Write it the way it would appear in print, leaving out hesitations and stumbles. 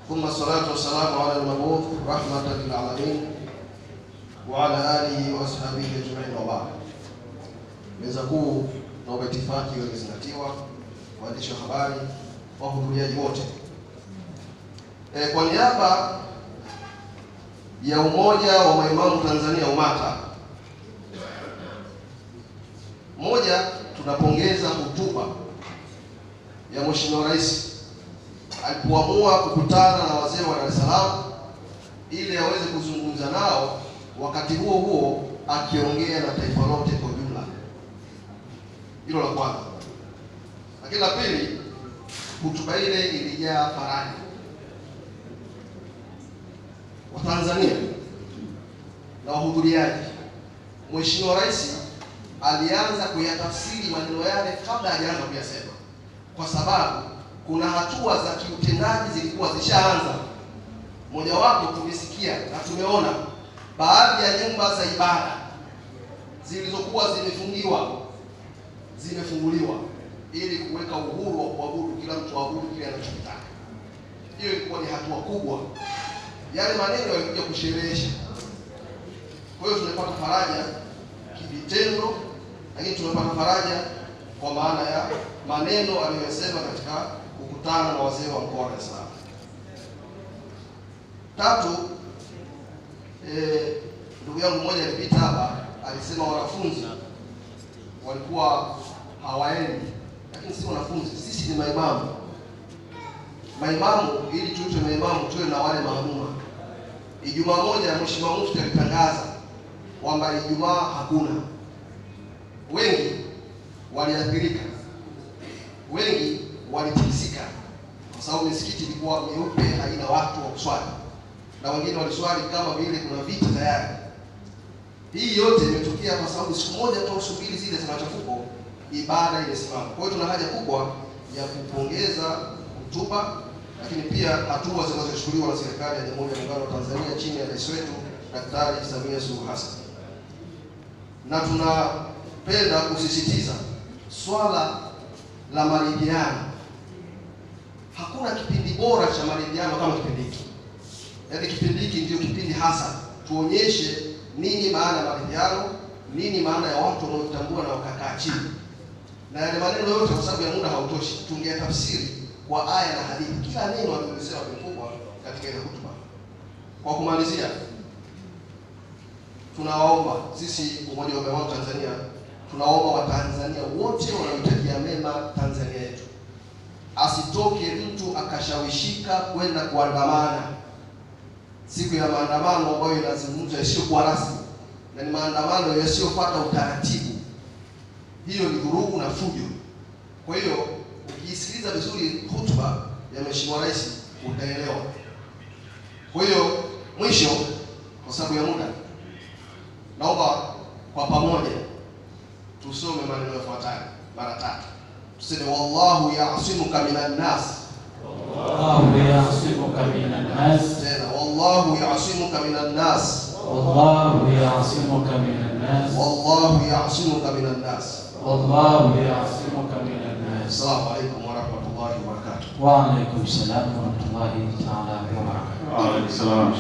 ثم الصلاة والسلام على المبعوث رحمة للعالمين وعلى آله وأصحابه أجمعين وبعد. Meza kuu na itifaki iliyozingatiwa, waandishi wa habari, wahudhuriaji wote. Kwa niaba ya Umoja wa Maimamu Tanzania UMATA, moja, tunapongeza hotuba ya Mheshimiwa Rais alipoamua kukutana na wazee wa Dar es Salaam ili aweze kuzungumza nao, wakati huo huo akiongea na taifa lote kwa jumla. Hilo la kwanza. Lakini la pili, hotuba ile ilijaa faraja. Watanzania na wahudhuriaji, Mheshimiwa Rais alianza kuyatafsiri maneno yale kabla hajaanza kuyasema, kwa sababu kuna hatua za kiutendaji zilikuwa zishaanza. Mojawapo tumesikia na tumeona baadhi ya nyumba za ibada zilizokuwa zimefunguliwa ili kuweka uhuru wa kuabudu, kila mtu aabudu kile anachotaka. Hiyo ilikuwa ni hatua kubwa. Yale maneno yalikuja kusherehesha. Kwa hiyo tumepata faraja kivitendo, lakini tumepata faraja kwa maana ya maneno aliyosema katika kukutana na wazee wa mkoa wa Dar es Salaam. Tatu, ndugu yangu mmoja alipita hapa alisema wanafunzi walikuwa hawaendi, lakini si wanafunzi, sisi ni maimamu. Maimamu, ili tuitwe maimamu tuwe na wale maamuma. Ijumaa moja Mheshimiwa Mufti alitangaza kwamba Ijumaa hakuna. Wengi waliathirika, wengi walitikisika, kwa sababu misikiti ilikuwa meupe, haina watu wa kuswali, na wengine waliswali kama vile kuna vita tayari. Hii yote imetokea kwa sababu siku moja tu subiri zile za machafuko, ibada imesimama. Kwa hiyo tuna haja kubwa ya kupongeza hotuba, lakini pia hatua zinazochukuliwa na serikali ya Jamhuri ya Muungano wa Tanzania chini ya Rais wetu Daktari Samia Suluhu Hassan. Na tunapenda kusisitiza swala la maridhiano. Hakuna kipindi bora cha maridhiano kama kipindi hiki. Yaani kipindi hiki ndio kipindi hasa tuonyeshe nini maana ya maridhiano, nini maana ya watu wanaotambua na wakakaa chini. Na yale maneno yote, kwa sababu ya muda hautoshi, tungetafsiri kwa aya na hadithi. Kila neno alilosema kimkubwa katika ile hotuba. Kwa kumalizia, tunawaomba sisi Umoja wa Maimamu Tanzania, tunaomba Watanzania wote wanaotakia mema Tanzania yetu, asitoke mtu akashawishika kwenda kuandamana siku ya maandamano ambayo inazungumzwa isiyokuwa rasmi na ni maandamano yasiyofuata utaratibu. Hiyo ni vurugu na fujo. Kwa hiyo ukisikiliza vizuri hotuba ya Mheshimiwa Rais utaelewa. Kwa hiyo mwisho, kwa sababu ya muda, naomba kwa pamoja tusome maneno yafuatayo mara tatu. Tuseme wallahu ya'simuka minan nas. Wallahu ya'simuka minan nas. Tena wallahu ya'simuka minan nas. Wallahu ya'simuka minan nas. Wallahu ya'simuka minan nas. Wallahu ya'simuka minan nas. Assalamu alaykum wa rahmatullahi wa barakatuh. Wa alaykum assalam wa rahmatullahi ta'ala wa barakatuh. Wa alaykum assalam.